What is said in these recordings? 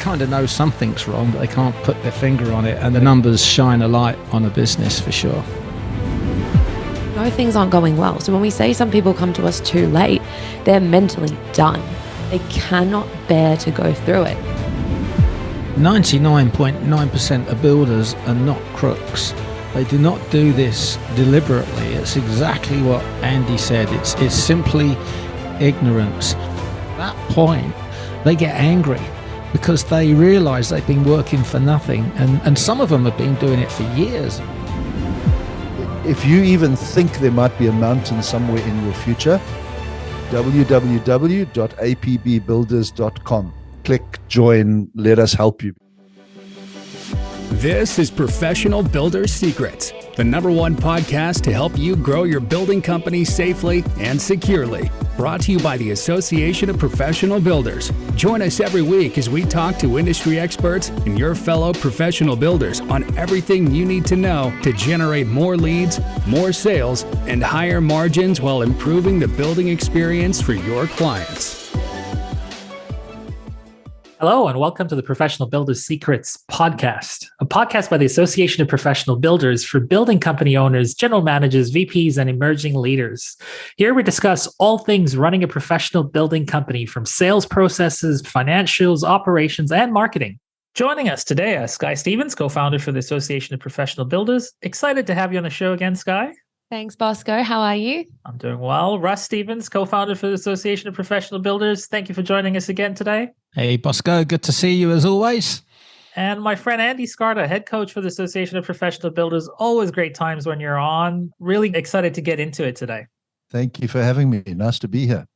kind of know something's wrong, but they can't put their finger on it, and the numbers shine a light on a business for sure. No, things aren't going well. So when we say some people come to us too late, they're mentally done. They cannot bear to go through it. 99.9% of builders are not crooks. They do not do this deliberately. It's exactly what Andy said. It's simply ignorance. At that point, they get angry because they realise they've been working for nothing, and some of them have been doing it for years. If you even think there might be a mountain somewhere in your future, www.apbbuilders.com. Click join, let us help you. This is Professional Builder Secrets, the #1 podcast to help you grow your building company safely and securely. Brought to you by the Association of Professional Builders. Join us every week as we talk to industry experts and your fellow professional builders on everything you need to know to generate more leads, more sales, and higher margins while improving the building experience for your clients. Hello, and welcome to the Professional Builder Secrets podcast, a podcast by the Association of Professional Builders for building company owners, general managers, VPs, and emerging leaders. Here we discuss all things running a professional building company, from sales processes, financials, operations, and marketing. Joining us today is Sky Stevens, co-founder for the Association of Professional Builders. Excited to have you on the show again, Sky. Thanks, Bosco. How are you? I'm doing well. Russ Stevens, co-founder for the Association of Professional Builders. Thank you for joining us again today. Hey, Bosco, good to see you as always. And my friend Andy Skarda, head coach for the Association of Professional Builders. Always great times when you're on. Really excited to get into it today. Thank you for having me. Nice to be here.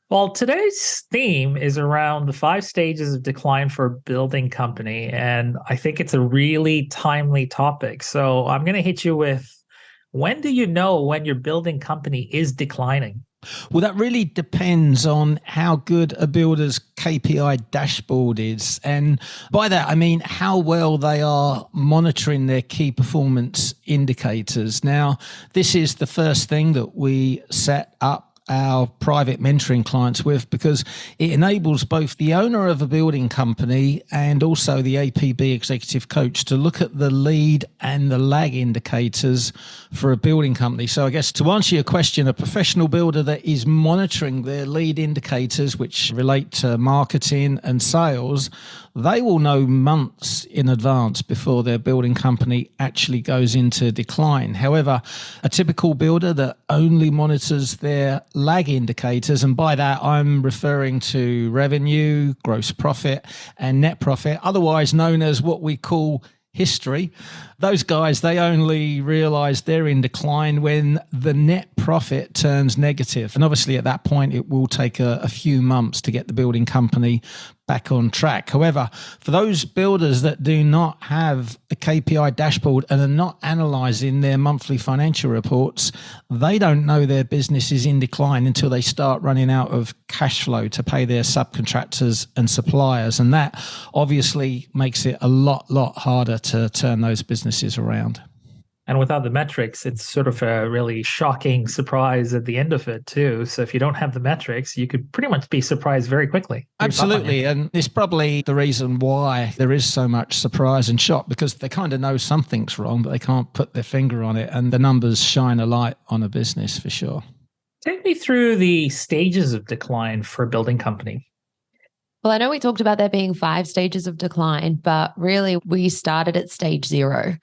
Well, today's theme is around the 5 stages of decline for a building company. And I think it's a really timely topic. So I'm going to hit you with, when do you know when your building company is declining? Well, that really depends on how good a builder's KPI dashboard is. And by that, I mean how well they are monitoring their key performance indicators. Now, this is the first thing that we set up our private mentoring clients with, because it enables both the owner of a building company and also the APB executive coach to look at the lead and the lag indicators for a building company. So I guess to answer your question, a professional builder that is monitoring their lead indicators, which relate to marketing and sales, they will know months in advance before their building company actually goes into decline. However, a typical builder that only monitors their lag indicators, and by that I'm referring to revenue, gross profit, and net profit, otherwise known as what we call history. Those guys, they only realize they're in decline when the net profit turns negative. And obviously at that point, it will take a few months to get the building company back on track. However, for those builders that do not have a KPI dashboard and are not analyzing their monthly financial reports, they don't know their business is in decline until they start running out of cash flow to pay their subcontractors and suppliers. And that obviously makes it a lot harder to turn those businesses around. And without the metrics, it's sort of a really shocking surprise at the end of it too. So if you don't have the metrics, you could pretty much be surprised very quickly. Absolutely. And it's probably the reason why there is so much surprise and shock, because they kind of know something's wrong, but they can't put their finger on it. And the numbers shine a light on a business for sure. Take me through the stages of decline for a building company. Well, I know we talked about there being 5 stages of decline, but really we started at stage 0.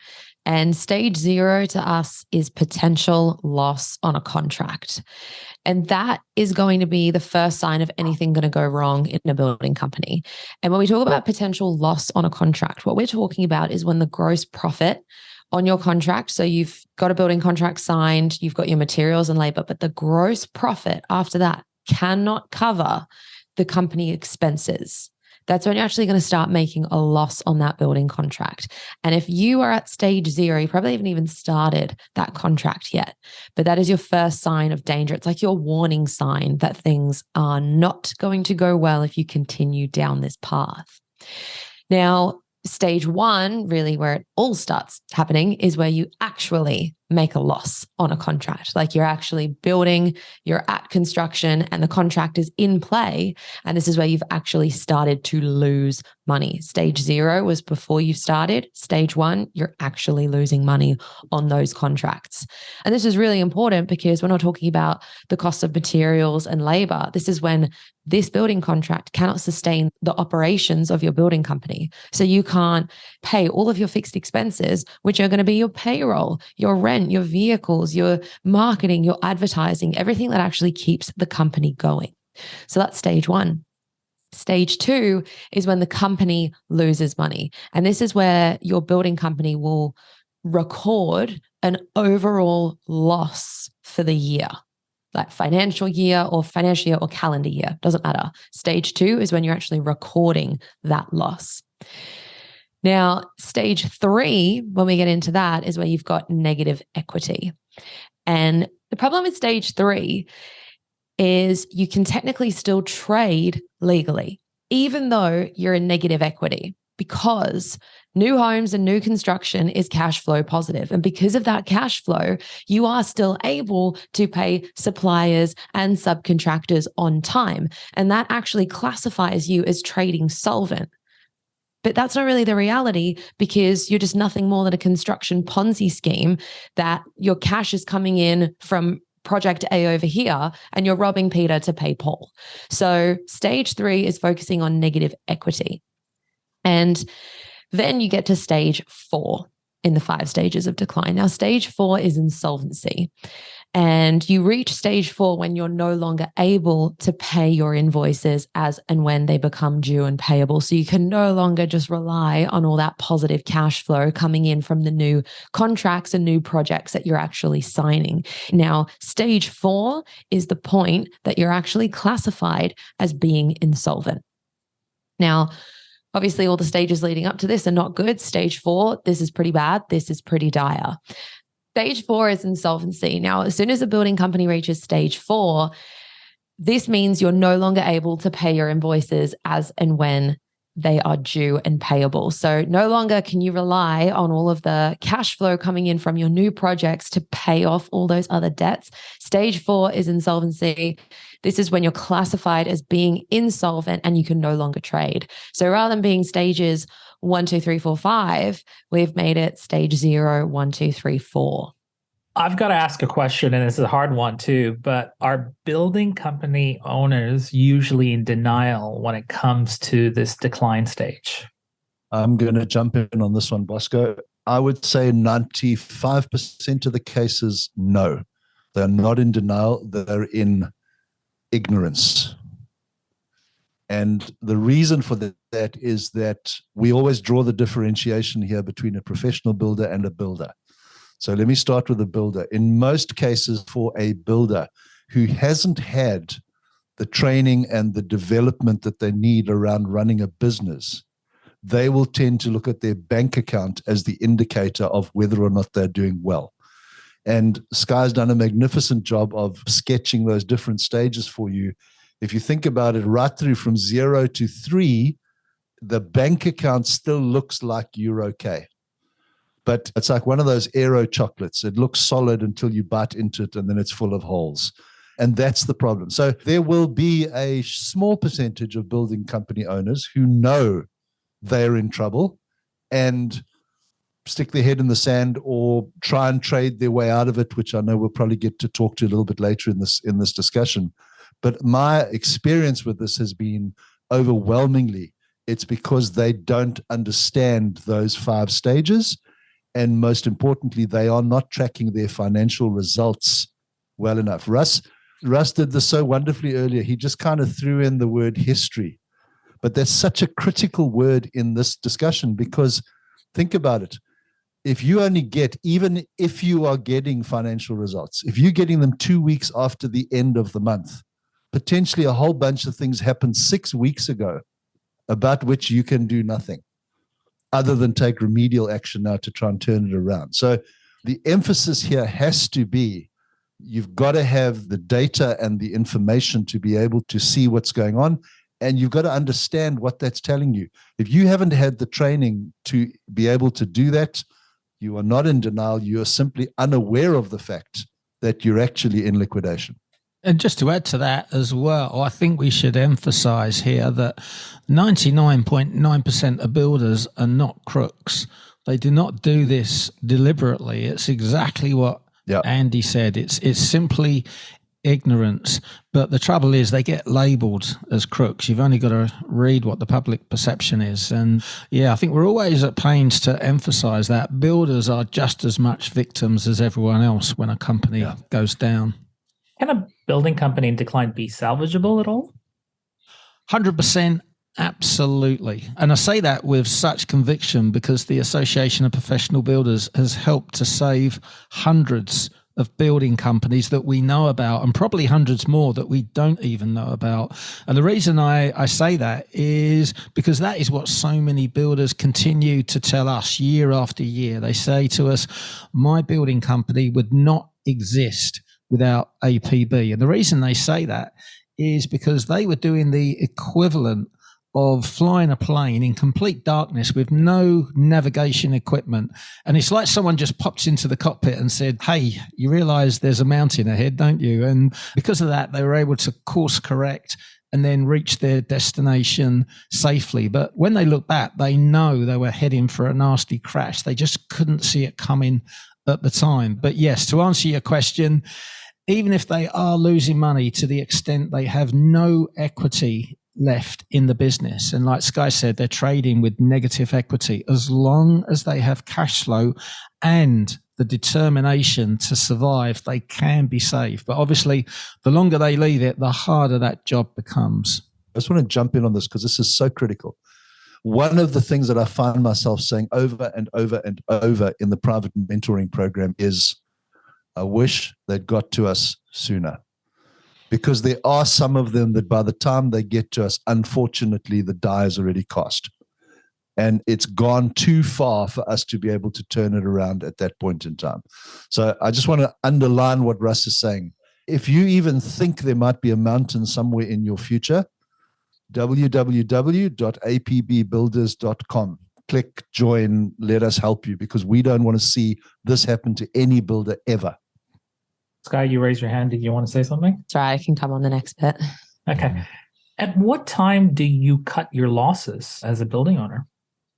And stage 0 to us is potential loss on a contract. And that is going to be the first sign of anything going to go wrong in a building company. And when we talk about potential loss on a contract, what we're talking about is when the gross profit on your contract, so you've got a building contract signed, you've got your materials and labor, but the gross profit after that cannot cover the company expenses. That's when you're actually going to start making a loss on that building contract. And if you are at stage 0, you probably haven't even started that contract yet, but that is your first sign of danger. It's like your warning sign that things are not going to go well if you continue down this path. Now, stage 1, really where it all starts happening, is where you actually make a loss on a contract. Like you're actually building, you're at construction, and the contract is in play. And this is where you've actually started to lose money. Stage 0 was before you started. Stage 1, you're actually losing money on those contracts. And this is really important because we're not talking about the cost of materials and labor. This is when this building contract cannot sustain the operations of your building company. So you can't pay all of your fixed expenses, which are going to be your payroll, your rent, your vehicles, your marketing, your advertising, everything that actually keeps the company going. So that's stage 1. Stage 2 is when the company loses money. And this is where your building company will record an overall loss for the year. Like financial year or calendar year, doesn't matter. Stage 2 is when you're actually recording that loss. Now, stage 3, when we get into that, is where you've got negative equity. And the problem with stage 3 is you can technically still trade legally, even though you're in negative equity, because new homes and new construction is cash flow positive. And because of that cash flow, you are still able to pay suppliers and subcontractors on time. And that actually classifies you as trading solvent. But that's not really the reality, because you're just nothing more than a construction Ponzi scheme that your cash is coming in from project A over here and you're robbing Peter to pay Paul. So stage 3 is focusing on negative equity. And then you get to stage 4 in the 5 stages of decline. Now, stage 4 is insolvency. And you reach stage 4 when you're no longer able to pay your invoices as and when they become due and payable. So you can no longer just rely on all that positive cash flow coming in from the new contracts and new projects that you're actually signing. Now, stage 4 is the point that you're actually classified as being insolvent. Now, obviously, all the stages leading up to this are not good. Stage 4, this is pretty bad. This is pretty dire. Stage 4 is insolvency. Now, as soon as a building company reaches stage 4, this means you're no longer able to pay your invoices as and when they are due and payable. So no longer can you rely on all of the cash flow coming in from your new projects to pay off all those other debts. Stage 4 is insolvency. This is when you're classified as being insolvent and you can no longer trade. So rather than being stages 1, 2, 3, 4, 5, we've made it stage 0, 1, 2, 3, 4. I've got to ask a question, and this is a hard one too, but are building company owners usually in denial when it comes to this decline stage? I'm going to jump in on this one, Bosco. I would say 95% of the cases, no. They're not in denial. They're in ignorance. And the reason for that is that we always draw the differentiation here between a professional builder and a builder. So let me start with a builder. In most cases, for a builder who hasn't had the training and the development that they need around running a business, they will tend to look at their bank account as the indicator of whether or not they're doing well. And Sky's done a magnificent job of sketching those different stages for you. If you think about it, right through from 0 to 3, the bank account still looks like you're okay. But it's like one of those Aero chocolates. It looks solid until you bite into it, and then it's full of holes. And that's the problem. So there will be a small percentage of building company owners who know they're in trouble and stick their head in the sand or try and trade their way out of it, which I know we'll probably get to talk to a little bit later in this discussion. But my experience with this has been overwhelmingly, it's because they don't understand those 5 stages. And most importantly, they are not tracking their financial results well enough. Russ did this so wonderfully earlier. He just kind of threw in the word history. But that's such a critical word in this discussion, because think about it. If you only get, even if you are getting financial results, if you're getting them 2 weeks after the end of the month, potentially a whole bunch of things happened 6 weeks ago about which you can do nothing other than take remedial action now to try and turn it around. So the emphasis here has to be, you've got to have the data and the information to be able to see what's going on, and you've got to understand what that's telling you. If you haven't had the training to be able to do that, You are not in denial. You are simply unaware of the fact that you're actually in liquidation. And just to add to that as well, I think we should emphasize here that 99.9% of builders are not crooks. They do not do this deliberately. It's exactly what Andy said. It's simply ignorance. But the trouble is they get labeled as crooks. You've only got to read what the public perception is. And I think we're always at pains to emphasize that builders are just as much victims as everyone else when a company goes down. Can a building company in decline be salvageable at all? 100%. Absolutely. And I say that with such conviction because the Association of Professional Builders has helped to save hundreds of building companies that we know about, and probably hundreds more that we don't even know about. And the reason I say that is because that is what so many builders continue to tell us year after year. They say to us, my building company would not exist without APB. And the reason they say that is because they were doing the equivalent of flying a plane in complete darkness with no navigation equipment. And it's like someone just pops into the cockpit and said, hey, you realize there's a mountain ahead, don't you? And because of that, they were able to course correct and then reach their destination safely. But when they look back, they know they were heading for a nasty crash. They just couldn't see it coming at the time. But yes, to answer your question, even if they are losing money to the extent they have no equity left in the business, and like Sky said, they're trading with negative equity, as long as they have cash flow and the determination to survive, they can be saved. But obviously, the longer they leave it, the harder that job becomes. I just want to jump in on this because this is so critical. One of the things that I find myself saying over and over and over in the private mentoring program is, I wish they'd got to us sooner. Because there are some of them that by the time they get to us, unfortunately, the die is already cast. And it's gone too far for us to be able to turn it around at that point in time. So I just want to underline what Russ is saying. If you even think there might be a mountain somewhere in your future, www.apbbuilders.com. Click, join, let us help you, because we don't want to see this happen to any builder ever. Sky, you raised your hand. Did you want to say something? Sorry, I can come on the next bit. Okay. At what time do you cut your losses as a building owner?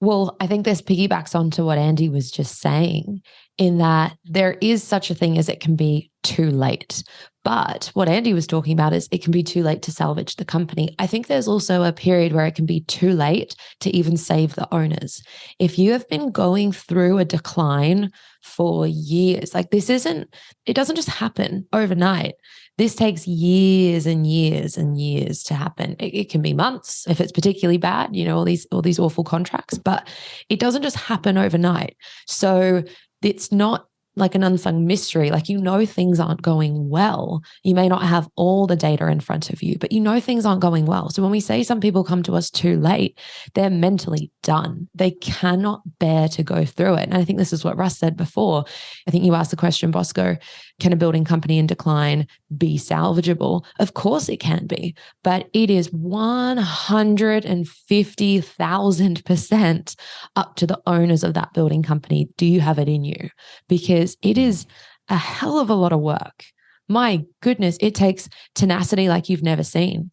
Well, I think this piggybacks onto what Andy was just saying, in that there is such a thing as it can be too late. But what Andy was talking about is it can be too late to salvage the company. I think there's also a period where it can be too late to even save the owners. If you have been going through a decline for years, like it doesn't just happen overnight. This takes years and years and years to happen. It can be months if it's particularly bad, all these awful contracts, but it doesn't just happen overnight. So it's not like an unsung mystery. Like, things aren't going well. You may not have all the data in front of you, but things aren't going well. So when we say some people come to us too late, they're mentally done. They cannot bear to go through it. And I think this is what Russ said before. I think you asked the question, Bosco, can a building company in decline be salvageable? Of course it can be, but it is 150,000% up to the owners of that building company. Do you have it in you? Because it is a hell of a lot of work. My goodness, it takes tenacity like you've never seen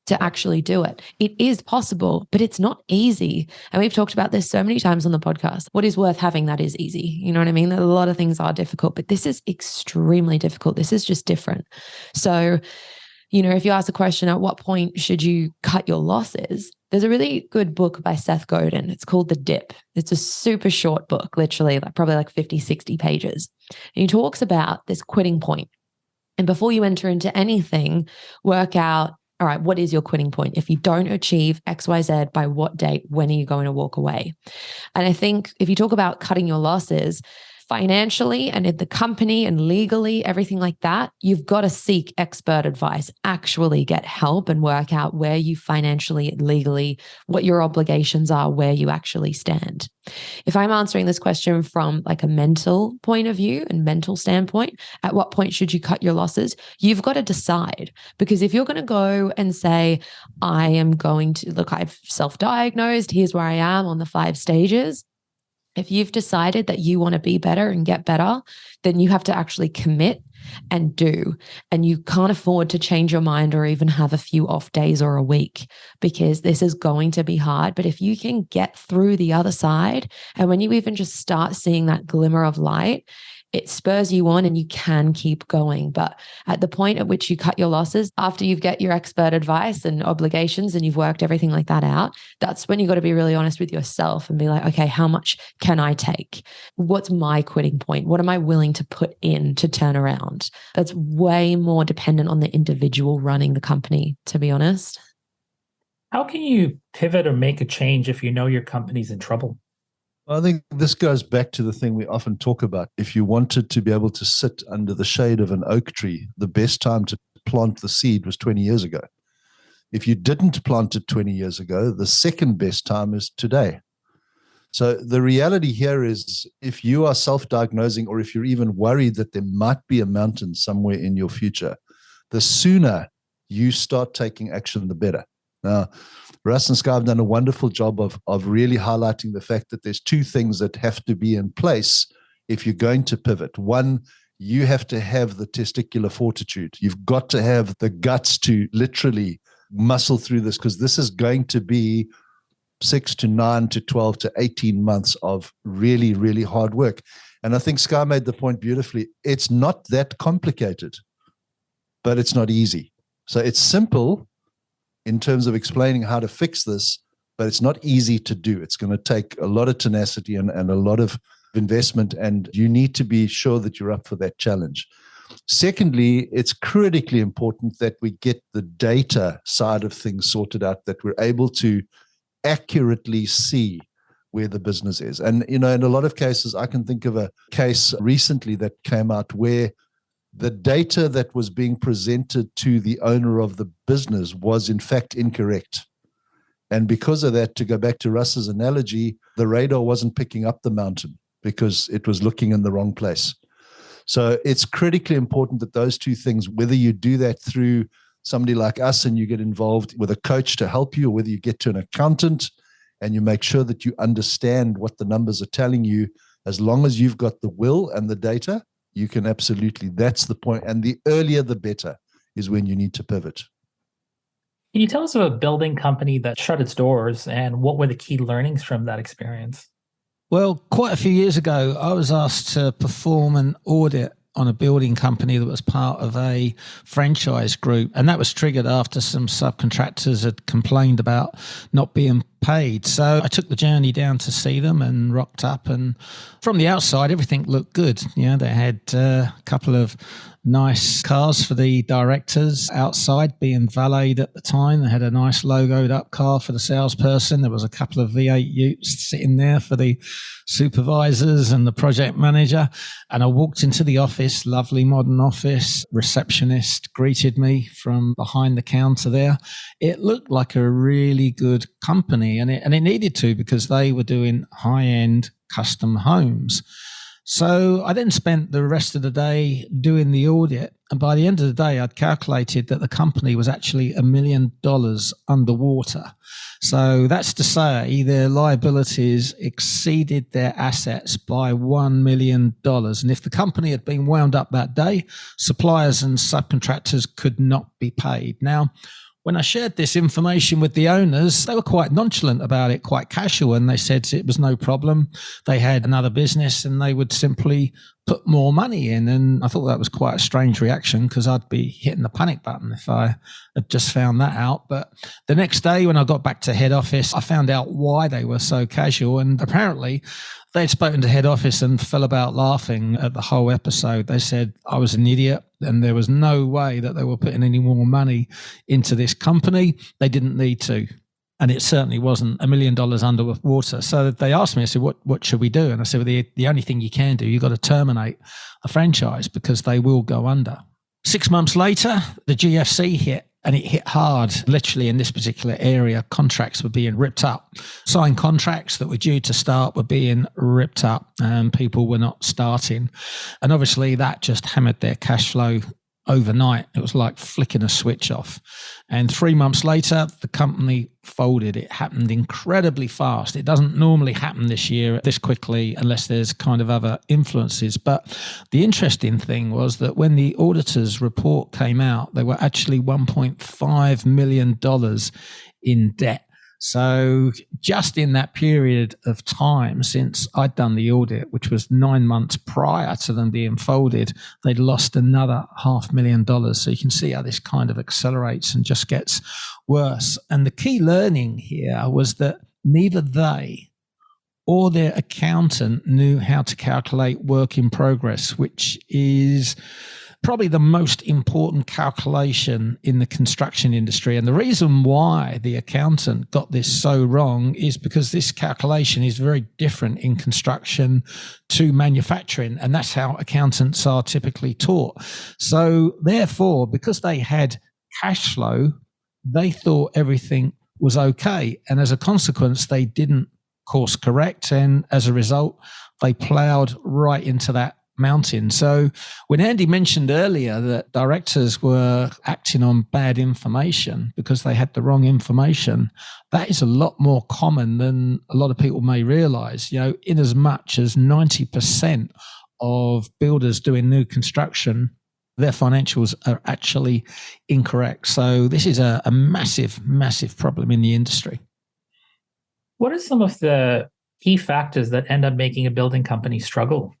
to actually do it. It is possible, but it's not easy. And we've talked about this so many times on the podcast. What is worth having that is easy. You know what I mean? A lot of things are difficult, but this is extremely difficult. This is just different. So, if you ask the question, at what point should you cut your losses? There's a really good book by Seth Godin. It's called The Dip. It's a super short book, literally probably 50, 60 pages. And he talks about this quitting point. And before you enter into anything, work out, all right, what is your quitting point? If you don't achieve X, Y, Z, by what date, when are you going to walk away? And I think if you talk about cutting your losses, financially and in the company and legally, everything like that, you've got to seek expert advice, actually get help and work out where you financially, legally, what your obligations are, where you actually stand. If I'm answering this question from a mental point of view and mental standpoint, at what point should you cut your losses? You've got to decide, because if you're going to go and say, I am going to, I've self-diagnosed, here's where I am on the 5 stages, If you've decided that you want to be better and get better, then you have to actually commit and do. And you can't afford to change your mind or even have a few off days or a week, because this is going to be hard. But if you can get through the other side, and when you even just start seeing that glimmer of light, it spurs you on and you can keep going. But at the point at which you cut your losses, after you've got your expert advice and obligations and you've worked everything like that out, that's when you got to be really honest with yourself and be like, okay, how much can I take? What's my quitting point? What am I willing to put in to turn around? That's way more dependent on the individual running the company, to be honest. How can you pivot or make a change if you know your company's in trouble? I think this goes back to the thing we often talk about. If you wanted to be able to sit under the shade of an oak tree, the best time to plant the seed was 20 years ago. If you didn't plant it 20 years ago, the second best time is today. So the reality here is, if you are self-diagnosing, or if you're even worried that there might be a mountain somewhere in your future, the sooner you start taking action, the better. Now, Russ and Skarda have done a wonderful job of really highlighting the fact that there's two things that have to be in place if you're going to pivot. One, you have to have the testicular fortitude. You've got to have the guts to literally muscle through this, because this is going to be 6 to 9 to 12 to 18 months of really, really hard work. And I think Sky made the point beautifully. It's not that complicated, but it's not easy. So it's simple in terms of explaining how to fix this, but it's not easy to do. It's going to take a lot of tenacity and a lot of investment, and you need to be sure that you're up for that challenge. Secondly, it's critically important that we get the data side of things sorted out, that we're able to accurately see where the business is. And, in a lot of cases, I can think of a case recently that came out where the data that was being presented to the owner of the business was in fact incorrect. And because of that, to go back to Russ's analogy, the radar wasn't picking up the mountain because it was looking in the wrong place. So it's critically important that those two things, whether you do that through somebody like us and you get involved with a coach to help you, or whether you get to an accountant and you make sure that you understand what the numbers are telling you, as long as you've got the will and the data, you can absolutely, that's the point. And the earlier, the better is when you need to pivot. Can you tell us of a building company that shut its doors, and what were the key learnings from that experience? Well, quite a few years ago, I was asked to perform an audit on a building company that was part of a franchise group. And that was triggered after some subcontractors had complained about not being paid. So I took the journey down to see them and rocked up. And from the outside, everything looked good. They had a couple of nice cars for the directors outside being valeted at the time. They had a nice logoed up car for the salesperson. There was a couple of V8 utes sitting there for the supervisors and the project manager. And I walked into the office, lovely modern office. Receptionist greeted me from behind the counter there. It looked like a really good company, and it needed to, because they were doing high-end custom homes. So I then spent the rest of the day doing the audit. And by the end of the day, I'd calculated that the company was actually $1 million underwater. So that's to say their liabilities exceeded their assets by $1 million. And if the company had been wound up that day, suppliers and subcontractors could not be paid. Now, when I shared this information with the owners, they were quite nonchalant about it, quite casual, and they said it was no problem. They had another business and they would simply put more money in. And I thought that was quite a strange reaction, because I'd be hitting the panic button if I had just found that out. But the next day when I got back to head office, I found out why they were so casual. And apparently they'd spoken to head office and fell about laughing at the whole episode. They said I was an idiot and there was no way that they were putting any more money into this company. They didn't need to. And it certainly wasn't $1 million underwater. So they asked me, I said, what should we do? And I said, well, the only thing you can do, you've got to terminate a franchise, because they will go under. 6 months later, the GFC hit, and it hit hard. Literally in this particular area, contracts were being ripped up. Signed contracts that were due to start were being ripped up, and people were not starting. And obviously that just hammered their cash flow overnight. It was like flicking a switch off. And 3 months later, the company folded. It happened incredibly fast. It doesn't normally happen this year this quickly unless there's kind of other influences. But the interesting thing was that when the auditor's report came out, they were actually $1.5 million in debt. So just in that period of time since I'd done the audit, which was 9 months prior to them being folded, they'd lost another $500,000. So you can see how this kind of accelerates and just gets worse. And the key learning here was that neither they or their accountant knew how to calculate work in progress, which is probably the most important calculation in the construction industry. And the reason why the accountant got this so wrong is because this calculation is very different in construction to manufacturing. And that's how accountants are typically taught. So therefore, because they had cash flow, they thought everything was okay. And as a consequence, they didn't course correct. And as a result, they plowed right into that mountain. So when Andy mentioned earlier that directors were acting on bad information because they had the wrong information, that is a lot more common than a lot of people may realize. You know, in as much as 90% of builders doing new construction, their financials are actually incorrect. So this is a massive, massive problem in the industry. What are some of the key factors that end up making a building company struggle?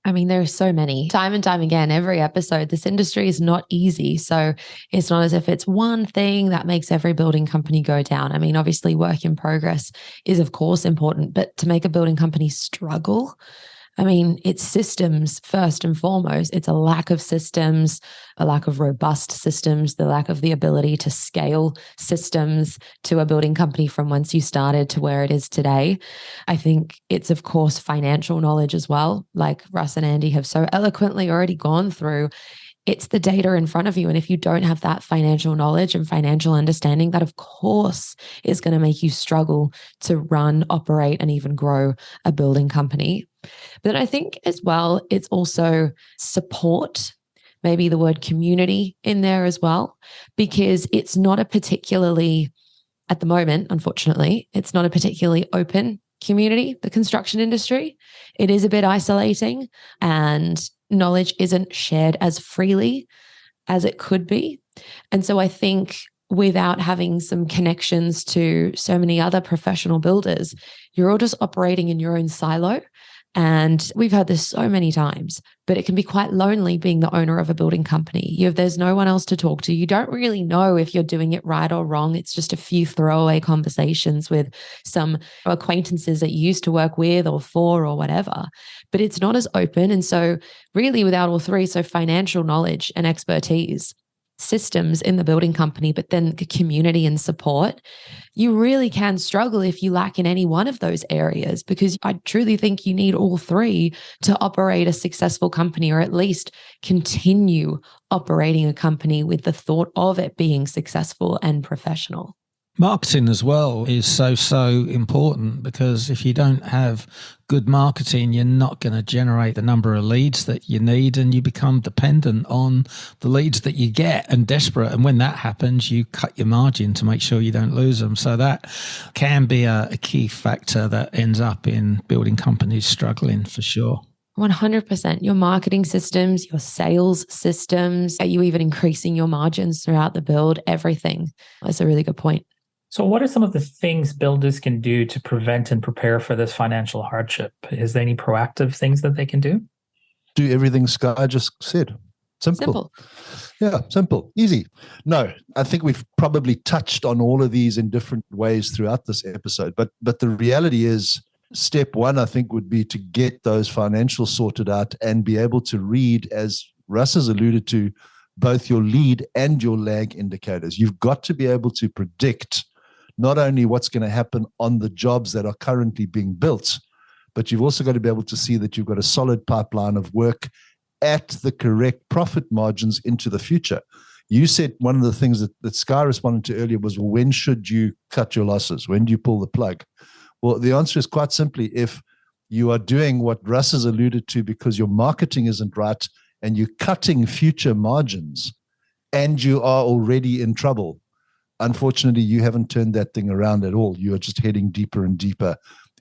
I mean, there are so many. Time and time again, every episode, this industry is not easy. So it's not as if it's one thing that makes every building company go down. I mean, obviously, work in progress is, of course, important, but to make a building company struggle, I mean, it's systems first and foremost. It's a lack of systems, a lack of robust systems, the lack of the ability to scale systems to a building company from whence you started to where it is today. I think it's, of course, financial knowledge as well. Like Russ and Andy have so eloquently already gone through. It's the data in front of you. And if you don't have that financial knowledge and financial understanding, that of course is going to make you struggle to run, operate, and even grow a building company. But I think as well, it's also support, maybe the word community in there as well, because it's not a particularly, at the moment, unfortunately, it's not a particularly open community, the construction industry. It is a bit isolating and knowledge isn't shared as freely as it could be. And so I think without having some connections to so many other professional builders, you're all just operating in your own silo. And we've heard this so many times, but it can be quite lonely being the owner of a building company. There's no one else to talk to. You don't really know if you're doing it right or wrong. It's just a few throwaway conversations with some acquaintances that you used to work with or for or whatever, but it's not as open. And so really without all three, so financial knowledge and expertise, systems in the building company, but then the community and support, you really can struggle if you lack in any one of those areas, because I truly think you need all three to operate a successful company, or at least continue operating a company with the thought of it being successful and professional. Marketing as well is so important, because if you don't have good marketing, you're not going to generate the number of leads that you need, and you become dependent on the leads that you get and desperate. And when that happens, you cut your margin to make sure you don't lose them. So that can be a key factor that ends up in building companies struggling for sure. 100%. Your marketing systems, your sales systems, are you even increasing your margins throughout the build? Everything. That's a really good point. So what are some of the things builders can do to prevent and prepare for this financial hardship? Is there any proactive things that they can do? Do everything Sky just said. Simple. Yeah, simple, easy. No, I think we've probably touched on all of these in different ways throughout this episode. But the reality is, step one, I think, would be to get those financials sorted out and be able to read, as Russ has alluded to, both your lead and your lag indicators. You've got to be able to predict not only what's going to happen on the jobs that are currently being built, but you've also got to be able to see that you've got a solid pipeline of work at the correct profit margins into the future. You said one of the things that Sky responded to earlier was, well, when should you cut your losses? When do you pull the plug? Well, the answer is quite simply, if you are doing what Russ has alluded to because your marketing isn't right and you're cutting future margins and you are already in trouble, unfortunately, you haven't turned that thing around at all. You are just heading deeper and deeper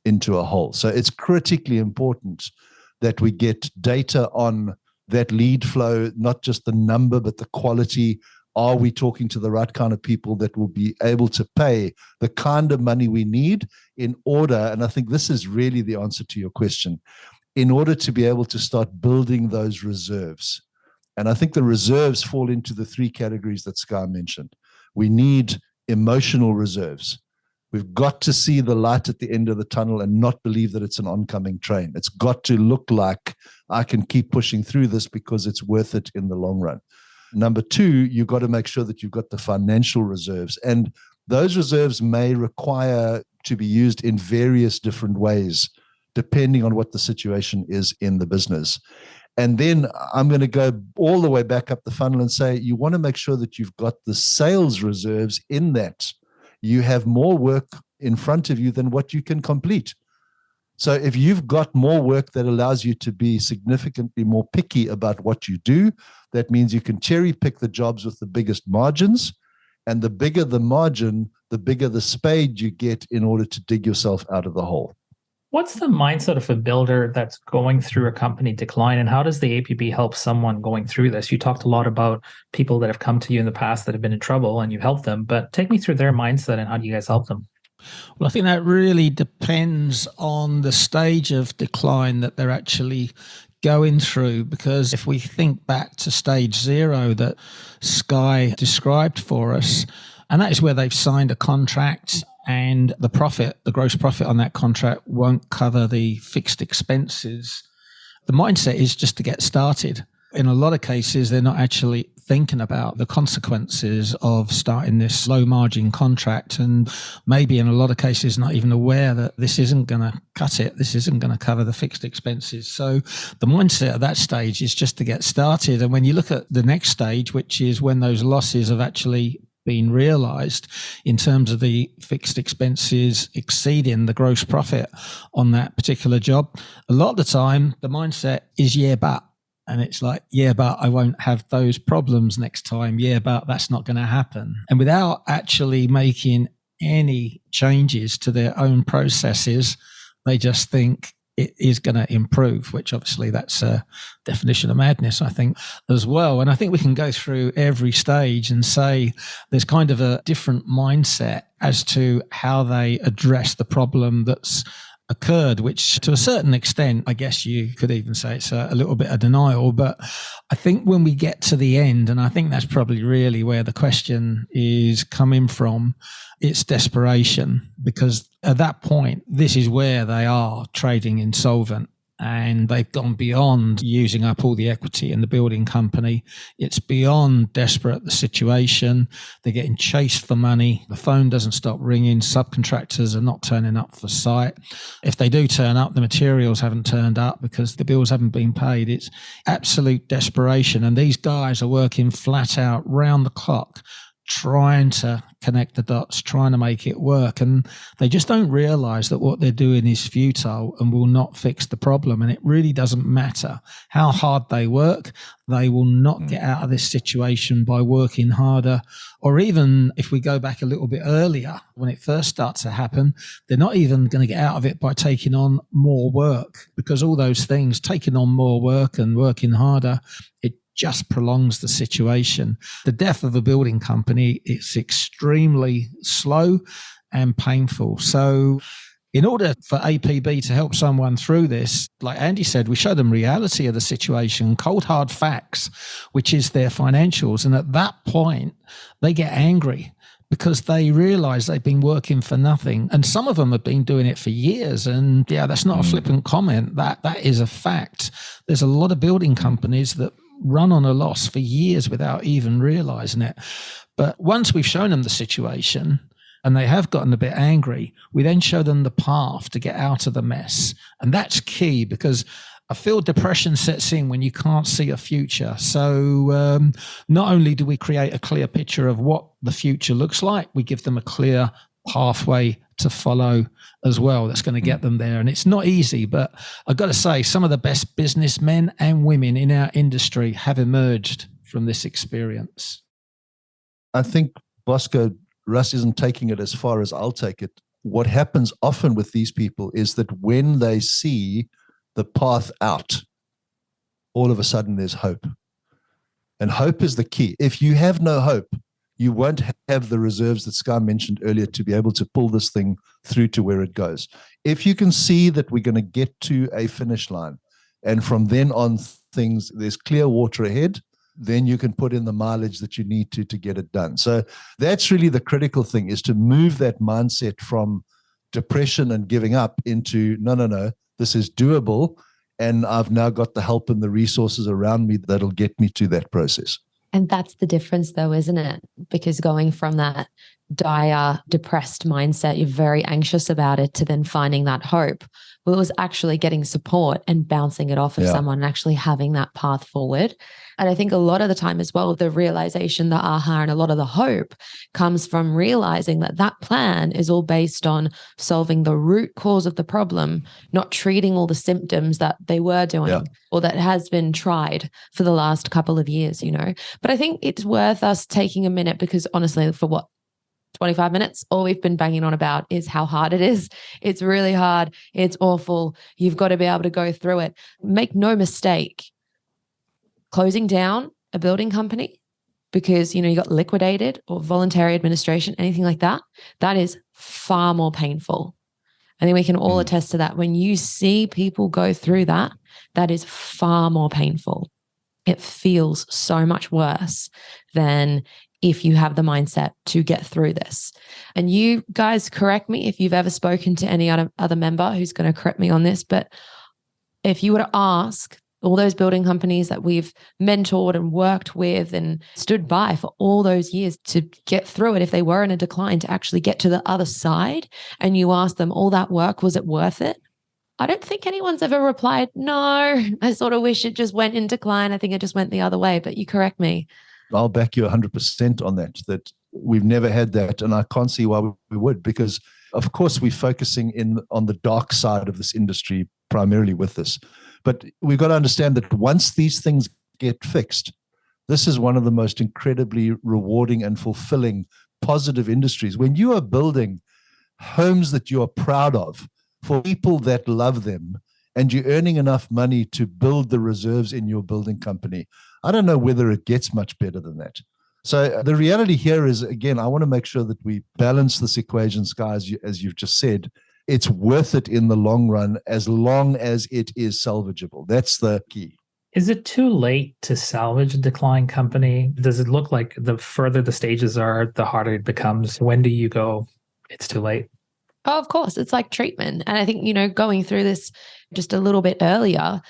into a hole. So it's critically important that we get data on that lead flow, not just the number, but the quality. Are we talking to the right kind of people that will be able to pay the kind of money we need in order, and I think this is really the answer to your question, in order to be able to start building those reserves. And I think the reserves fall into the three categories that Sky mentioned. We need emotional reserves. We've got to see the light at the end of the tunnel and not believe that it's an oncoming train. It's got to look like I can keep pushing through this because it's worth it in the long run. Number two, you've got to make sure that you've got the financial reserves. And those reserves may require to be used in various different ways, depending on what the situation is in the business. And then I'm going to go all the way back up the funnel and say, you want to make sure that you've got the sales reserves in that. You have more work in front of you than what you can complete. So if you've got more work that allows you to be significantly more picky about what you do, that means you can cherry pick the jobs with the biggest margins. And the bigger the margin, the bigger the spade you get in order to dig yourself out of the hole. What's the mindset of a builder that's going through a company decline, and how does the APB help someone going through this? You talked a lot about people that have come to you in the past that have been in trouble and you've helped them, but take me through their mindset and how do you guys help them? Well, I think that really depends on the stage of decline that they're actually going through, because if we think back to stage 0 that Sky described for us, and that is where they've signed a contract and the profit, the gross profit on that contract won't cover the fixed expenses. The mindset is just to get started. In a lot of cases, they're not actually thinking about the consequences of starting this low margin contract, and maybe in a lot of cases not even aware that this isn't going to cut it, this isn't going to cover the fixed expenses. So the mindset at that stage is just to get started. And when you look at the next stage, which is when those losses have actually been realized in terms of the fixed expenses exceeding the gross profit on that particular job, a lot of the time the mindset is yeah but. And it's like, yeah, but I won't have those problems next time. Yeah, but that's not going to happen. And without actually making any changes to their own processes, they just think it is going to improve, which obviously that's a definition of madness, I think, as well. And I think we can go through every stage and say there's kind of a different mindset as to how they address the problem that's occurred, which to a certain extent, I guess you could even say it's a little bit of denial. But I think when we get to the end, and I think that's probably really where the question is coming from, it's desperation, because at that point, this is where they are trading insolvent. And they've gone beyond using up all the equity in the building company. It's beyond desperate, the situation. They're getting chased for money. The phone doesn't stop ringing. Subcontractors are not turning up for site. If they do turn up, the materials haven't turned up because the bills haven't been paid. It's absolute desperation. And these guys are working flat out round the clock, trying to connect the dots, trying to make it work. And they just don't realize that what they're doing is futile and will not fix the problem. And it really doesn't matter how hard they work. They will not get out of this situation by working harder. Or even if we go back a little bit earlier, when it first starts to happen, they're not even going to get out of it by taking on more work, because all those things, taking on more work and working harder, it just prolongs the situation. The death of a building company is extremely slow and painful. So in order for APB to help someone through this, like Andy said, we show them reality of the situation, cold hard facts, which is their financials. And at that point, they get angry because they realize they've been working for nothing. And some of them have been doing it for years. And yeah, that's not a flippant comment. That is a fact. There's a lot of building companies that run on a loss for years without even realizing it. But once we've shown them the situation and they have gotten a bit angry, we then show them the path to get out of the mess. And that's key, because I feel depression sets in when you can't see a future. So not only do we create a clear picture of what the future looks like, we give them a clear pathway to follow as well that's going to get them there. And it's not easy, but I've got to say some of the best businessmen and women in our industry have emerged from this experience. I think, Bosco, Russ isn't taking it as far as I'll take it. What happens often with these people is that when they see the path out, all of a sudden there's hope. And hope is the key. If you have no hope, you won't have the reserves that Sky mentioned earlier to be able to pull this thing through to where it goes. If you can see that we're going to get to a finish line, and from then on there's clear water ahead, then you can put in the mileage that you need to get it done. So that's really the critical thing, is to move that mindset from depression and giving up into, no, this is doable. And I've now got the help and the resources around me that'll get me to that process. And that's the difference though, isn't it? Because going from that dire, depressed mindset, you're very anxious about it, to then finding that hope. Well, it was actually getting support and bouncing it off of someone and actually having that path forward. And I think a lot of the time as well, the realization, the aha, and a lot of the hope comes from realizing that that plan is all based on solving the root cause of the problem, not treating all the symptoms that they were doing or that has been tried for the last couple of years, you know. But I think it's worth us taking a minute, because honestly, for what, 25 minutes, all we've been banging on about is how hard it is. It's really hard. It's awful. You've got to be able to go through it. Make no mistake, closing down a building company because, you know, you got liquidated, or voluntary administration, anything like that, that is far more painful. I think we can all attest to that. When you see people go through that, that is far more painful. It feels so much worse than if you have the mindset to get through this. And you guys correct me if you've ever spoken to any other member who's going to correct me on this, but if you were to ask all those building companies that we've mentored and worked with and stood by for all those years to get through it, if they were in a decline, to actually get to the other side, and you ask them, all that work, was it worth it? I don't think anyone's ever replied, no, I sort of wish it just went in decline. I think it just went the other way, but you correct me. I'll back you 100% on that we've never had that. And I can't see why we would, because of course we're focusing on the dark side of this industry primarily with this. But we've got to understand that once these things get fixed, this is one of the most incredibly rewarding and fulfilling positive industries. When you are building homes that you are proud of for people that love them, and you're earning enough money to build the reserves in your building company, I don't know whether it gets much better than that. So the reality here is, again, I want to make sure that we balance this equation, Sky, as you've just said. It's worth it in the long run, as long as it is salvageable. That's the key. Is it too late to salvage a decline company? Does it look like the further the stages are, the harder it becomes? When do you go, it's too late? Oh, of course. It's like treatment. And I think, you know, going through this just a little bit earlier,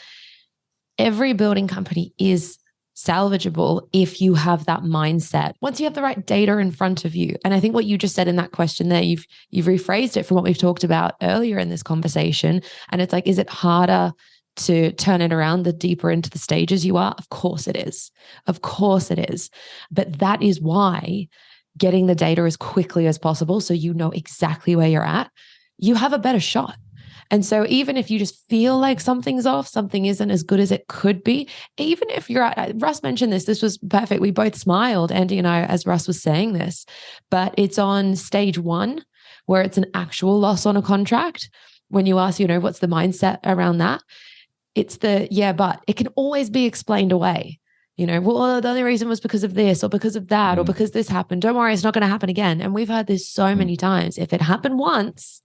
every building company is salvageable if you have that mindset. Once you have the right data in front of you. And I think what you just said in that question there, you've rephrased it from what we've talked about earlier in this conversation. And it's like, is it harder to turn it around the deeper into the stages you are? Of course it is. Of course it is. But that is why getting the data as quickly as possible, so you know exactly where you're at, you have a better shot. And so even if you just feel like something's off, something isn't as good as it could be, even if you're at, Russ mentioned this was perfect. We both smiled, Andy and I, as Russ was saying this, but it's on stage 1 where it's an actual loss on a contract. When you ask, you know, what's the mindset around that? It's but it can always be explained away. You know, well, the only reason was because of this or because of that or because this happened. Don't worry, it's not going to happen again. And we've heard this so many times. If it happened once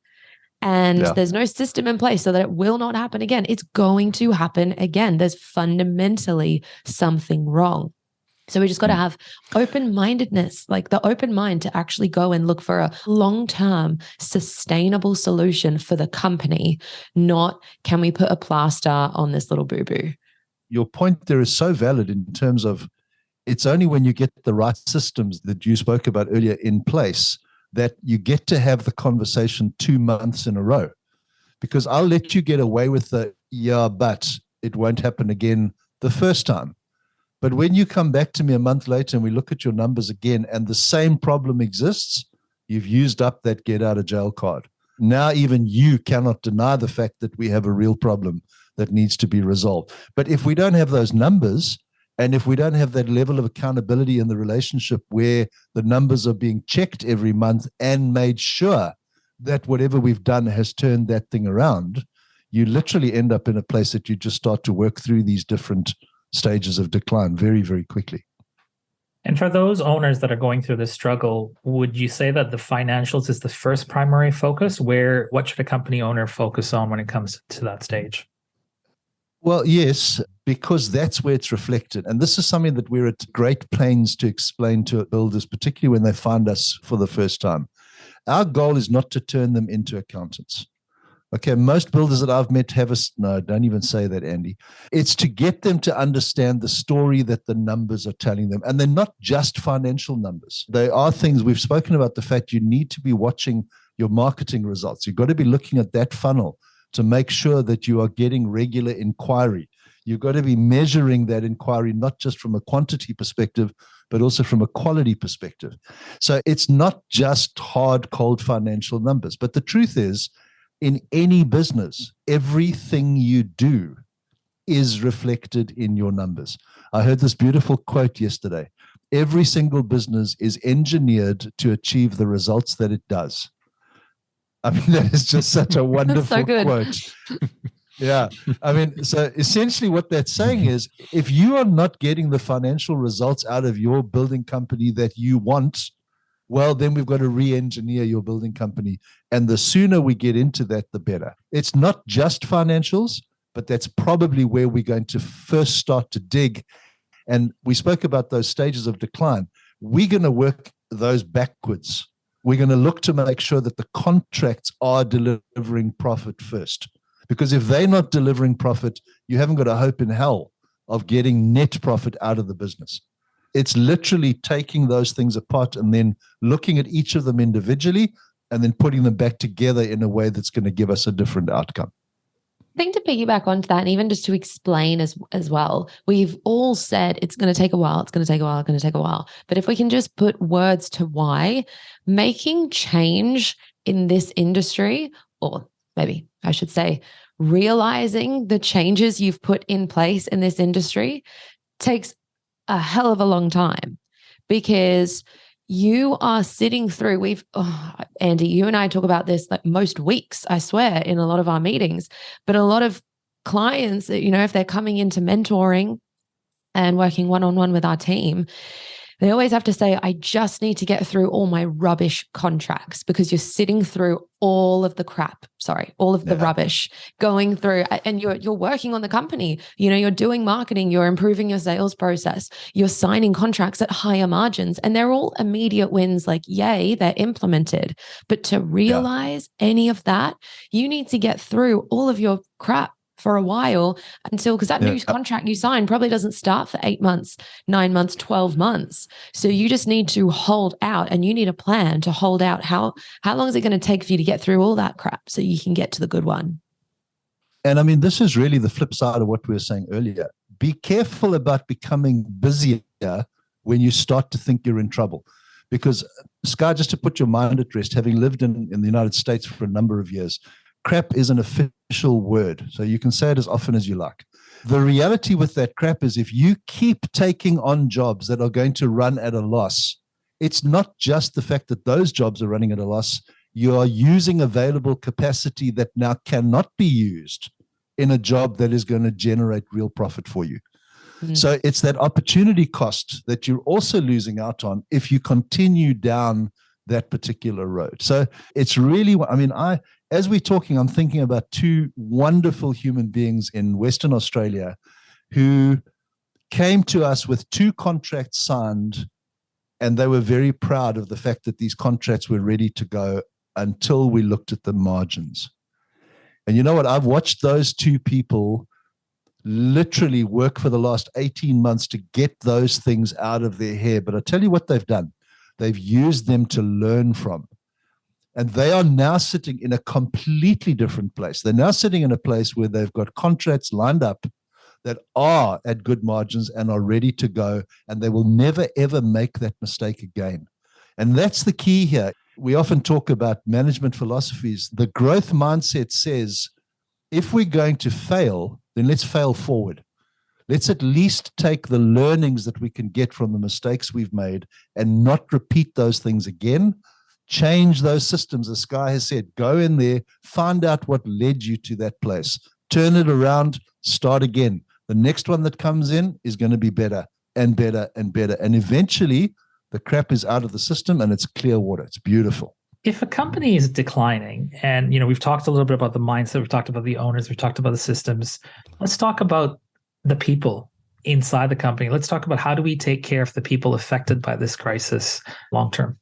and there's no system in place so that it will not happen again, it's going to happen again. There's fundamentally something wrong. So we just got to have open-mindedness, like the open mind to actually go and look for a long-term sustainable solution for the company, not can we put a plaster on this little boo-boo. Your point there is so valid in terms of it's only when you get the right systems that you spoke about earlier in place that you get to have the conversation 2 months in a row. Because I'll let you get away with the, but it won't happen again the first time. But when you come back to me a month later and we look at your numbers again and the same problem exists, You've used up that get out of jail card. Now even you cannot deny the fact that we have a real problem that needs to be resolved. But if we don't have those numbers, and if we don't have that level of accountability in the relationship where the numbers are being checked every month and made sure that whatever we've done has turned that thing around, you literally end up in a place that you just start to work through these different stages of decline very, very quickly. And for those owners that are going through this struggle, would you say that the financials is the first primary focus? What should a company owner focus on when it comes to that stage? Well, yes, because that's where it's reflected. And this is something that we're at great pains to explain to builders, particularly when they find us for the first time. Our goal is not to turn them into accountants. Okay, most builders that I've met no, don't even say that, Andy. It's to get them to understand the story that the numbers are telling them. And they're not just financial numbers. They are things, we've spoken about the fact you need to be watching your marketing results. You've got to be looking at that funnel to make sure that you are getting regular inquiry. You've got to be measuring that inquiry, not just from a quantity perspective, but also from a quality perspective. So it's not just hard, cold financial numbers. But the truth is, in any business, everything you do is reflected in your numbers. I heard this beautiful quote yesterday. Every single business is engineered to achieve the results that it does. I mean, that is just such a wonderful quote. Yeah. I mean, so essentially what that's saying is if you are not getting the financial results out of your building company that you want, well, then we've got to re-engineer your building company. And the sooner we get into that, the better. It's not just financials, but that's probably where we're going to first start to dig. And we spoke about those stages of decline. We're going to work those backwards. We're going to look to make sure that the contracts are delivering profit first. Because if they're not delivering profit, you haven't got a hope in hell of getting net profit out of the business. It's literally taking those things apart and then looking at each of them individually and then putting them back together in a way that's going to give us a different outcome. I think to piggyback onto that, and even just to explain as well, we've all said it's going to take a while, it's going to take a while, it's going to take a while. But if we can just put words to why, making change in this industry, or maybe I should say, realizing the changes you've put in place in this industry takes a hell of a long time, because you are sitting through, Andy, you and I talk about this like most weeks, I swear, in a lot of our meetings, but a lot of clients, if they're coming into mentoring and working one-on-one with our team, they always have to say, I just need to get through all my rubbish contracts, because you're sitting through all of the the rubbish going through, and you're working on the company. You're doing marketing, you're improving your sales process, you're signing contracts at higher margins, and they're all immediate wins, like, yay, they're implemented. But to realize any of that, you need to get through all of your crap for a while because that new contract you sign probably doesn't start for 8 months, 9 months, 12 months. So you just need to hold out, and you need a plan to hold out. How long is it going to take for you to get through all that crap so you can get to the good one? And I mean, this is really the flip side of what we were saying earlier. Be careful about becoming busier when you start to think you're in trouble. Because, Skarda, just to put your mind at rest, having lived in the United States for a number of years, crap is an official word, so you can say it as often as you like. The reality with that crap is if you keep taking on jobs that are going to run at a loss, it's not just the fact that those jobs are running at a loss. You are using available capacity that now cannot be used in a job that is going to generate real profit for you. Mm-hmm. So it's that opportunity cost that you're also losing out on if you continue down that particular road. So it's really, as we're talking, I'm thinking about two wonderful human beings in Western Australia who came to us with 2 contracts signed, and they were very proud of the fact that these contracts were ready to go until we looked at the margins. And you know what? I've watched those 2 people literally work for the last 18 months to get those things out of their hair. But I tell you what they've done. They've used them to learn from. And they are now sitting in a completely different place. They're now sitting in a place where they've got contracts lined up that are at good margins and are ready to go, and they will never, ever make that mistake again. And that's the key here. We often talk about management philosophies. The growth mindset says, if we're going to fail, then let's fail forward. Let's at least take the learnings that we can get from the mistakes we've made and not repeat those things again. Change those systems, as Sky has said. Go in there, find out what led you to that place. Turn it around, start again. The next one that comes in is going to be better and better and better. And eventually, the crap is out of the system and it's clear water. It's beautiful. If a company is declining, and we've talked a little bit about the mindset, we've talked about the owners, we've talked about the systems. Let's talk about the people inside the company. Let's talk about how do we take care of the people affected by this crisis long term?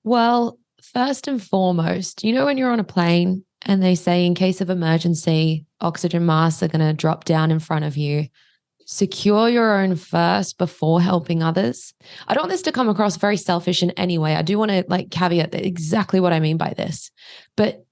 Well, first and foremost, when you're on a plane and they say in case of emergency, oxygen masks are going to drop down in front of you, secure your own first before helping others. I don't want this to come across very selfish in any way. I do want to caveat that exactly what I mean by this. But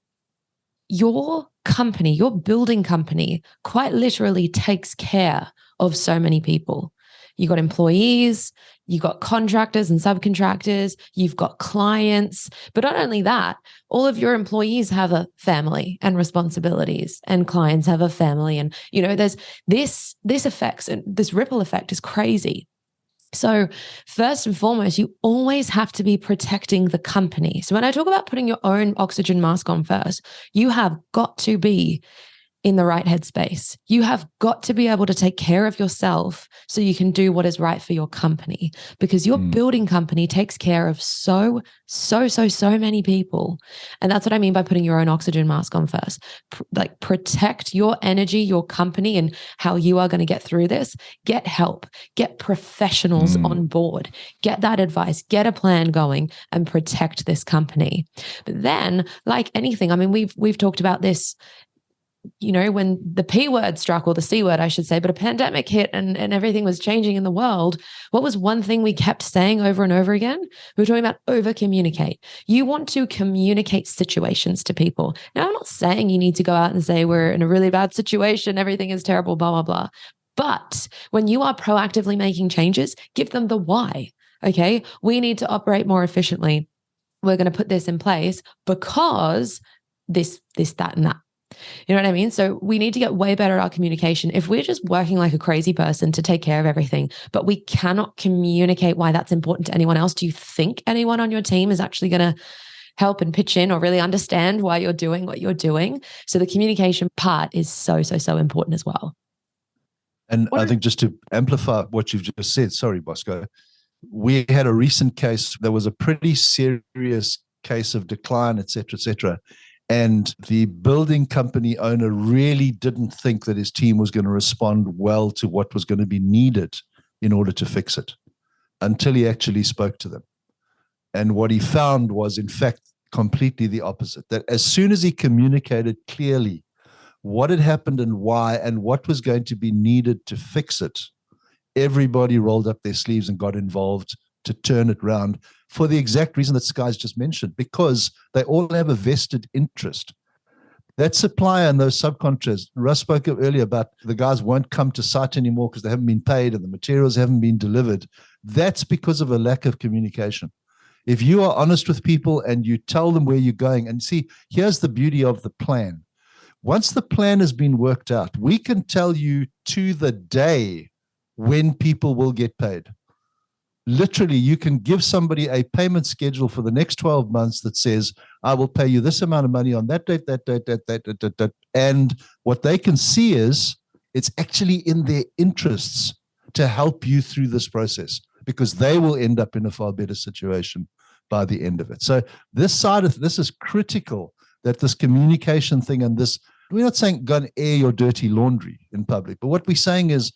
your company, your building company, quite literally takes care of so many people. You got employees, you got contractors and subcontractors, you've got clients. But not only that, all of your employees have a family and responsibilities, and clients have a family. And, there's this effects, and this ripple effect is crazy. So first and foremost, you always have to be protecting the company. So when I talk about putting your own oxygen mask on first, you have got to be in the right headspace. You have got to be able to take care of yourself so you can do what is right for your company, because your building company takes care of so many people. And that's what I mean by putting your own oxygen mask on first. Protect your energy, your company, and how you are going to get through this. Get help, get professionals on board, get that advice, get a plan going, and protect this company. But then, like anything, I mean, we've talked about this, when the P word struck, or the C word, I should say, but a pandemic hit and everything was changing in the world. What was one thing we kept saying over and over again? We were talking about over-communicate. You want to communicate situations to people. Now, I'm not saying you need to go out and say, we're in a really bad situation, everything is terrible, blah, blah, blah. But when you are proactively making changes, give them the why. Okay, we need to operate more efficiently. We're going to put this in place because this, that, and that. You know what I mean? So we need to get way better at our communication. If we're just working like a crazy person to take care of everything, but we cannot communicate why that's important to anyone else, do you think anyone on your team is actually going to help and pitch in or really understand why you're doing what you're doing? So the communication part is so important as well. And I think just to amplify what you've just said, sorry, Bosco, we had a recent case. There was a pretty serious case of decline, et cetera, and the building company owner really didn't think that his team was going to respond well to what was going to be needed in order to fix it until he actually spoke to them. And what he found was, in fact, completely the opposite, that as soon as he communicated clearly what had happened and why and what was going to be needed to fix it, everybody rolled up their sleeves and got involved to turn it around, for the exact reason that Sky's just mentioned, because they all have a vested interest. That supplier and those subcontractors, Russ spoke earlier about the guys won't come to site anymore because they haven't been paid and the materials haven't been delivered. That's because of a lack of communication. If you are honest with people and you tell them where you're going, and see, here's the beauty of the plan. Once the plan has been worked out, we can tell you to the day when people will get paid. Literally, you can give somebody a payment schedule for the next 12 months that says, I will pay you this amount of money on that date, that date. And what they can see is it's actually in their interests to help you through this process, because they will end up in a far better situation by the end of it. So this side of this is critical, that this communication thing, and this, we're not saying go and air your dirty laundry in public, but what we're saying is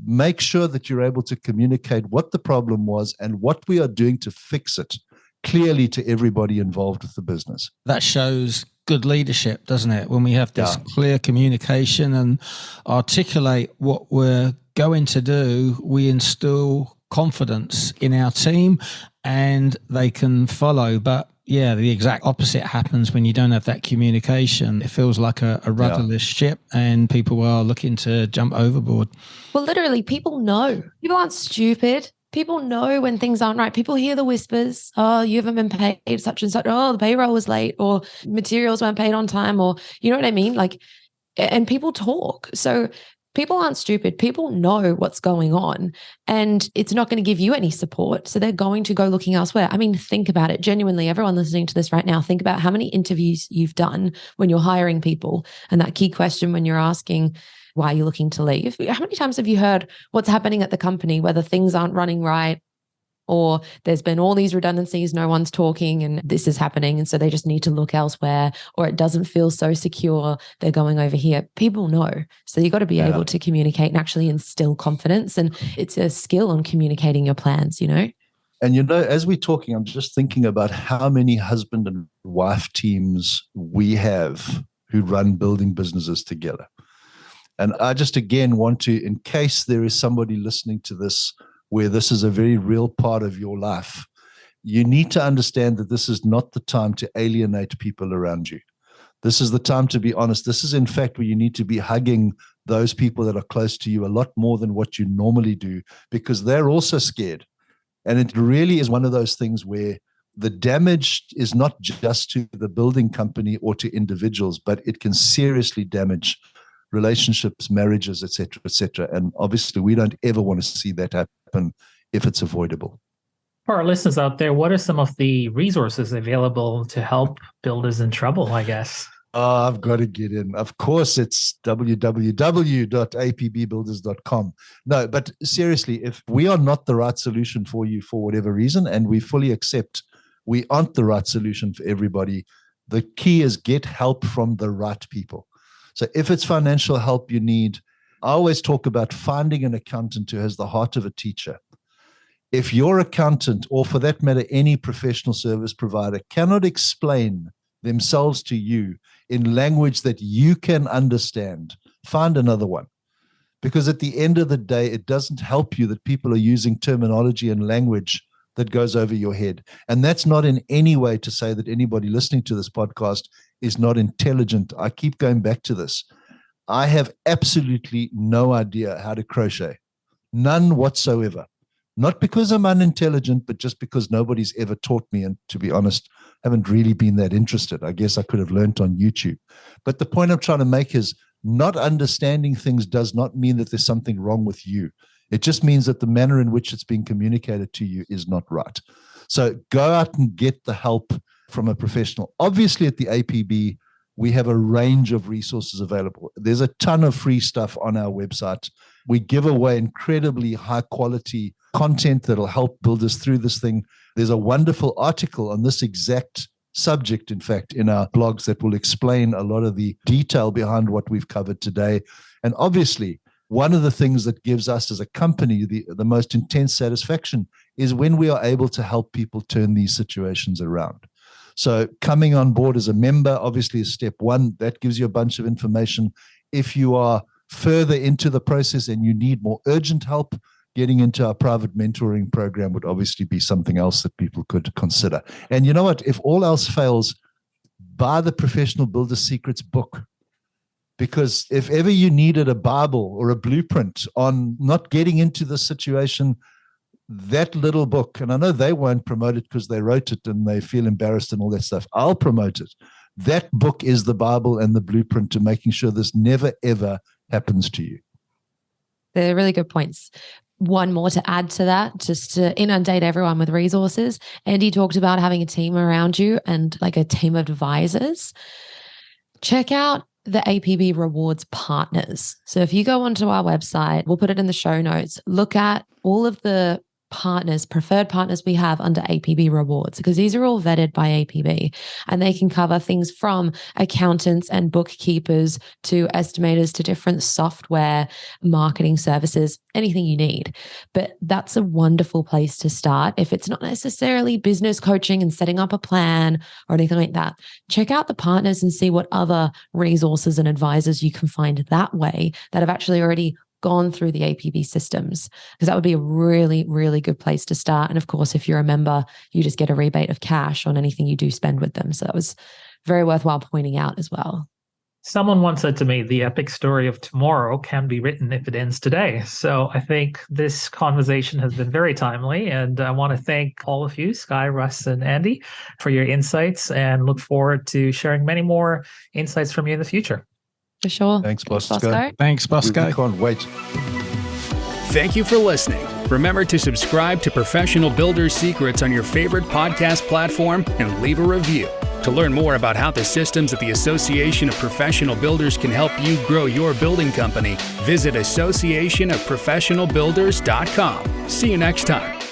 make sure that you're able to communicate what the problem was and what we are doing to fix it clearly to everybody involved with the business. That shows good leadership, doesn't it? When we have this clear communication and articulate what we're going to do, we instill confidence in our team and they can follow. But yeah, the exact opposite happens when you don't have that communication. It feels like a rudderless ship and people are looking to jump overboard. Well, literally, people know. People aren't stupid. People know when things aren't right. People hear the whispers. Oh, you haven't been paid such and such. Oh, the payroll was late, or materials weren't paid on time, or you know what I mean? Like, and people talk. So people aren't stupid. People know what's going on, and it's not going to give you any support. So they're going to go looking elsewhere. I mean, think about it. Genuinely, everyone listening to this right now, think about how many interviews you've done when you're hiring people. And that key question when you're asking, why are you looking to leave? How many times have you heard what's happening at the company, whether things aren't running right, or there's been all these redundancies, no one's talking, and this is happening, and so they just need to look elsewhere, or it doesn't feel so secure, they're going over here. People know. So you've got to be able to communicate and actually instill confidence. And it's a skill on communicating your plans, you know? And, you know, as we're talking, I'm just thinking about how many husband and wife teams we have who run building businesses together. And I just, again, want to, in case there is somebody listening to this where this is a very real part of your life, you need to understand that this is not the time to alienate people around you. This is the time to be honest. This is, in fact, where you need to be hugging those people that are close to you a lot more than what you normally do, because they're also scared. And it really is one of those things where the damage is not just to the building company or to individuals, but it can seriously damage relationships, marriages, et cetera, and obviously we don't ever want to see that happen if it's avoidable. For our listeners out there, what are some of the resources available to help builders in trouble, I guess? I've got to get in. Of course, it's www.apbbuilders.com. No, but seriously, if we are not the right solution for you for whatever reason, and we fully accept we aren't the right solution for everybody, the key is get help from the right people. So if it's financial help you need, I always talk about finding an accountant who has the heart of a teacher. If your accountant, or for that matter, any professional service provider, cannot explain themselves to you in language that you can understand, find another one. Because at the end of the day, it doesn't help you that people are using terminology and language that goes over your head. And that's not in any way to say that anybody listening to this podcast is not intelligent. I keep going back to this. I have absolutely no idea how to crochet. None whatsoever. Not because I'm unintelligent, but just because nobody's ever taught me. And to be honest, haven't really been that interested. I guess I could have learned on YouTube. But the point I'm trying to make is not understanding things does not mean that there's something wrong with you. It just means that the manner in which it's being communicated to you is not right. So go out and get the help from a professional. Obviously, at the APB, we have a range of resources available. There's a ton of free stuff on our website. We give away incredibly high quality content that'll help builders through this thing. There's a wonderful article on this exact subject, in fact, in our blogs that will explain a lot of the detail behind what we've covered today. And obviously, one of the things that gives us as a company the most intense satisfaction is when we are able to help people turn these situations around. So coming on board as a member, obviously, is step one. That gives you a bunch of information. If you are further into the process and you need more urgent help, getting into our private mentoring program would obviously be something else that people could consider. And you know what? If all else fails, buy the Professional Builder Secrets book. Because if ever you needed a Bible or a blueprint on not getting into this situation, that little book, and I know they won't promote it because they wrote it and they feel embarrassed and all that stuff. I'll promote it. That book is the Bible and the blueprint to making sure this never, ever happens to you. They're really good points. One more to add to that, just to inundate everyone with resources. Andy talked about having a team around you and like a team of advisors. Check out the APB Rewards partners. So if you go onto our website, we'll put it in the show notes, look at all of the partners, preferred partners we have under APB Rewards, because these are all vetted by APB and they can cover things from accountants and bookkeepers to estimators to different software, marketing services, anything you need. But that's a wonderful place to start. If it's not necessarily business coaching and setting up a plan or anything like that, check out the partners and see what other resources and advisors you can find that way that have actually already gone through the APB systems, because that would be a really, really good place to start. And of course, if you're a member, you just get a rebate of cash on anything you do spend with them. So that was very worthwhile pointing out as well. Someone once said to me, the epic story of tomorrow can be written if it ends today. So I think this conversation has been very timely. And I want to thank all of you, Sky, Russ, and Andy, for your insights, and look forward to sharing many more insights from you in the future. For sure. Thanks, Bosco. Thanks, We Bosco. can't wait. Thank you for listening. Remember to subscribe to Professional Builders Secrets on your favorite podcast platform and leave a review. To learn more about how the systems at the Association of Professional Builders can help you grow your building company, visit associationofprofessionalbuilders.com. See you next time.